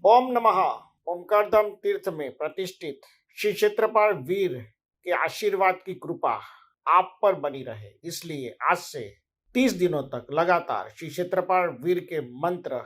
ओम नमः। ओमकारधाम तीर्थ में प्रतिष्ठित श्री क्षेत्रपाल वीर के आशीर्वाद की कृपा आप पर बनी रहे, इसलिए आज से 30 दिनों तक लगातार श्री क्षेत्रपाल वीर के मंत्र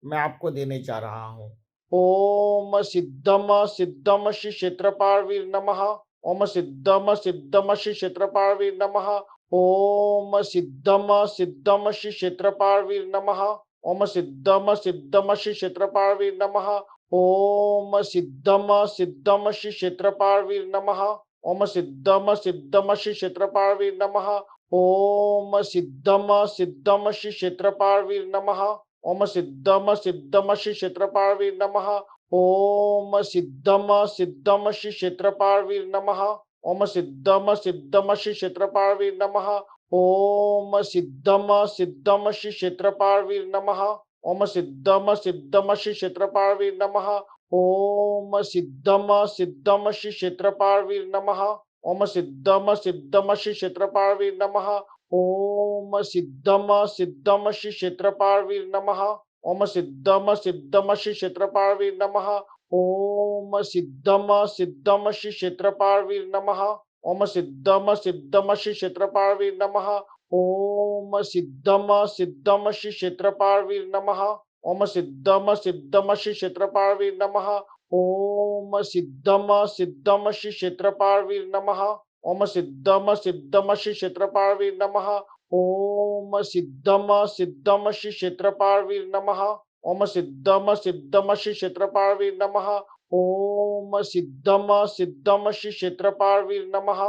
मैं आपको देने जा रहा हूँ। ओम सिद्धम सिद्धम श्री क्षेत्रपाल वीर नमः। ओम सिद्धम सिद्धम श्री क्षेत्रपाल वीर नमः। ओम सिद्धम सिद्धम श्री क्षेत्रपाल वीर नमः। ओम सिद्धम सिद्धम श्री क्षेत्रपाल वीर नमः। ओम सिद्धम सिद्धम श्री क्षेत्रपाल वीर नमः। ओम सिद्धम सिद्धम श्री क्षेत्रपाल वीर नमः। ओम सिद्धम सिद्धम श्री क्षेत्रपाल वीर नमः। ओम सिद्धम सिद्धम श्री क्षेत्रपाल वीर नमः। ओम सिद्धम सिद्धम श्री क्षेत्रपाल वीर नमः। ओम सिद्धम सिद्धम श्री क्षेत्रपाल वीर नमः। ओम सिद्धम सिद्धम श्री क्षेत्रपाल वीर नमः। ओम सिद्धम सिद्धम श्री क्षेत्रपाल वीर नमः। ओम सिद्धम सिद्धम श्री क्षेत्रपाल वीर नमः। ओम सिद्धम सिद्धम श्री क्षेत्रपाल वीर नमः। ओम सिद्धम सिद्धम श्री क्षेत्रपाल वीर नमः। ओम सिद्धम सिद्धम श्री क्षेत्रपाल वीर नमः। ओम सिद्धम सिद्धम श्री क्षेत्रपाल वीर नमः। ओम सिद्धम सिद्धम श्री क्षेत्रपाल वीर नमः। ओम सिद्धम सिद्धम श्री क्षेत्रपाल वीर नमः। ओम सिद्धम सिद्धम श्री क्षेत्रपाल वीर नमः। ओम सिद्धम सिद्धम श्री क्षेत्रपाल वीर नमः। ओम सिद्धम सिद्धम श्री क्षेत्रपाल वीर नमः। ओम सिद्धम सिद्धम श्री क्षेत्रपाल वीर नमः। ओम सिद्धम सिद्धम श्री क्षेत्रपाल वीर नमः। ओम सिद्धम सिद्धम श्री क्षेत्रपाल वीर नमः। ओम सिद्धम सिद्धम श्री क्षेत्रपाल वीर नमः। ओम सिद्धम सिद्धम श्री क्षेत्रपाल वीर नमः।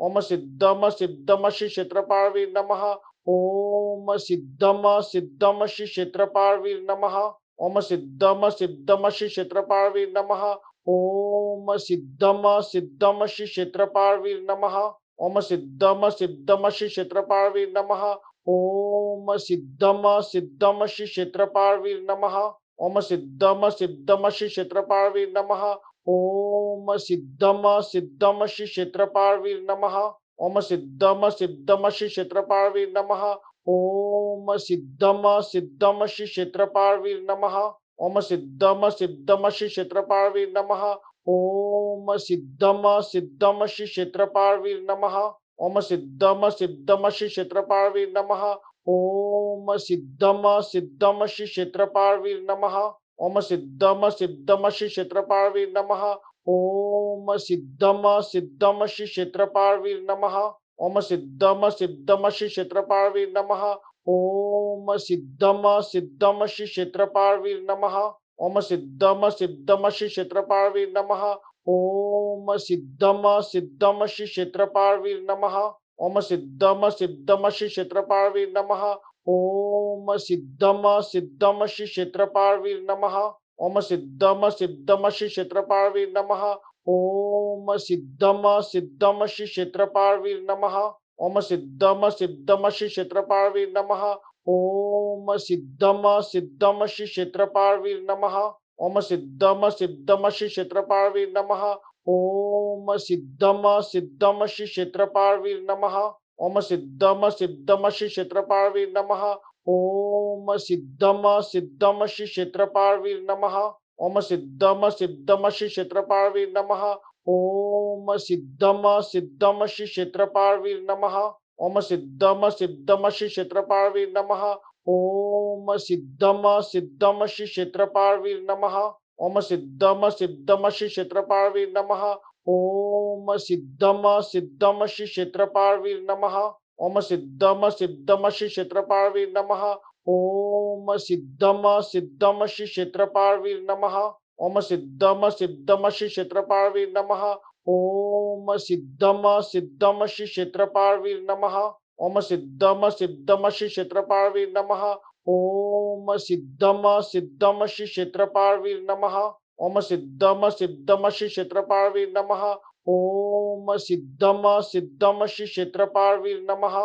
ओम सिद्धम सिद्धम श्री क्षेत्रपाल वीर नमः। ओम सिद्धम सिद्धम श्री क्षेत्रपाल वीर नमः। ओम सिद्धम सिद्धम श्री क्षेत्रपाल वीर नमः। ओम सिद्धम सिद्धम श्री क्षेत्रपाल वीर नमः। ओम सिद्धम सिद्धम श्री क्षेत्रपाल वीर नमः। ओम सिद्धम सिद्धम श्री क्षेत्रपाल वीर नमः। ओम सिद्धम सिद्धम श्री क्षेत्रपाल वीर नमः। ओम सिद्धम सिद्धम श्री क्षेत्रपाल वीर नमः। ओम सिद्धम सिद्धम श्री क्षेत्रपाल वीर नमः। ओम सिद्धम सिद्धम श्री क्षेत्रपाल वीर नमः। ओम सिद्धम सिद्धम श्री क्षेत्रपाल वीर नमः। ओम सिद्धम सिद्धम श्री क्षेत्रपाल वीर नमः। ओम सिद्धम सिद्धम श्री क्षेत्रपाल वीर नमः। ओम सिद्धम सिद्धम श्री क्षेत्रपाल वीर नमः। ओम सिद्धम सिद्धम श्री क्षेत्रपाल वीर नमः। ओम सिद्धम सिद्धम श्री क्षेत्रपाल वीर नमः। ओम सिद्धम सिद्धम श्री क्षेत्रपाल वीर नमः। ओम सिद्धम सिद्धम श्री क्षेत्रपाल वीर नमः। ओम सिद्धम सिद्धम श्री क्षेत्रपाल वीर नमः। ओम सिद्धम सिद्धम श्री क्षेत्रपाल वीर नमः। ओम सिद्धम सिद्धम श्री क्षेत्रपाल वीर नमः। ओम सिद्धम सिद्धम श्री क्षेत्रपाल वीर नमः। ओम सिद्धम सिद्धम श्री क्षेत्रपाल वीर नमः। ओम सिद्धम सिद्धम श्री क्षेत्रपाल वीर नमः। ओम सिद्धम सिद्धम श्री क्षेत्रपाल वीर नमः। ओम सिद्धम सिद्धम श्री क्षेत्रपाल वीर नमः। ओम सिद्धम सिद्धम श्री क्षेत्रपाल वीर नमः। ओम सिद्धम सिद्धम श्री क्षेत्रपाल वीर नमः। ओम सिद्धम सिद्धम श्री क्षेत्रपाल वीर नमः। ओम सिद्धम सिद्धम श्री क्षेत्रपाल वीर नमः। ओम सिद्धम सिद्धम श्री क्षेत्रपाल वीर नमः। ओम सिद्धम सिद्धम श्री क्षेत्रपाल वीर नमः। ओम सिद्धम सिद्धम श्री क्षेत्रपाल वीर नमः। ओम सिद्धम सिद्धम श्री क्षेत्रपाल वीर नमः। ओम सिद्धम सिद्धम श्री क्षेत्रपाल वीर नमः। ओम सिद्धम सिद्धम श्री क्षेत्रपाल वीर नमः। ओम सिद्धम सिद्धम श्री क्षेत्रपाल वीर नमः। ओम सिद्धम सिद्धम श्री क्षेत्रपाल वीर नमः। ओम सिद्धम सिद्धम श्री क्षेत्रपाल वीर नमः। ओम सिद्धम सिद्धम श्री क्षेत्रपाल वीर नमः। ओम सिद्धम सिद्धम श्री क्षेत्रपाल वीर नमः। ओम सिद्धम सिद्धम श्री क्षेत्रपाल वीर नमः।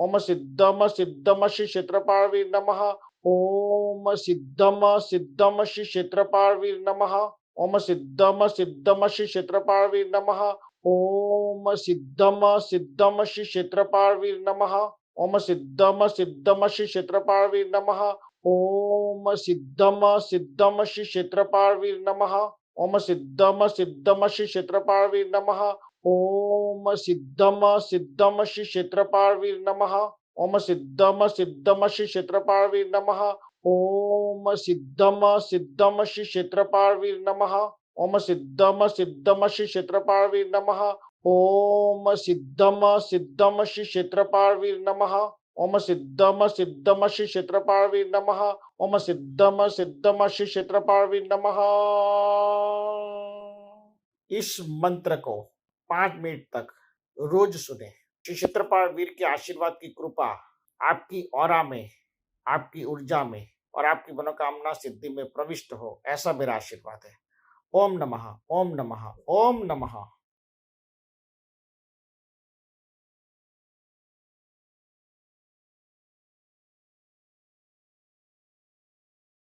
ओम सिद्धम सिद्धम श्री क्षेत्रपाल वीर नमः। ओम सिद्धम सिद्धम श्री क्षेत्रपाल वीर नमः। ओम सिद्धम सिद्धम श्री क्षेत्रपाल वीर नमः। ओम सिद्धम सिद्धम श्री क्षेत्रपाल वीर नमः। ओम सिद्धम सिद्धम श्री क्षेत्रपाल वीर नमः। ओम सिद्धम सिद्धम श्री क्षेत्रपाल वीर नमः। ओम सिद्धम सिद्धम श्री क्षेत्रपाल वीर नमः। ओम सिद्धम सिद्धम श्री क्षेत्रपाल वीर नमः। ओम सिद्धम सिद्धम श्री क्षेत्रपाल वीर नमः। ओम सिद्धम सिद्धम श्री क्षेत्रपाल वीर नमः। ओम सिद्धम सिद्धम श्री क्षेत्रपाल वीर नमः। ओम सिद्धम सिद्धम श्री क्षेत्रपाल वीर नमः। ओम सिद्धम सिद्धम श्री क्षेत्रपाल वीर नमः। ओम सिद्धम सिद्धम श्री क्षेत्रपाल वीर नमः। इस मंत्र को 5 मिनट तक रोज सुने। श्री क्षेत्रपाल वीर के आशीर्वाद की कृपा आपकी ऑरा में, आपकी ऊर्जा में और आपकी मनोकामना सिद्धि में प्रविष्ट हो, ऐसा मेरा आशीर्वाद है। ओम नमः, ओम नमः, ओम नमः।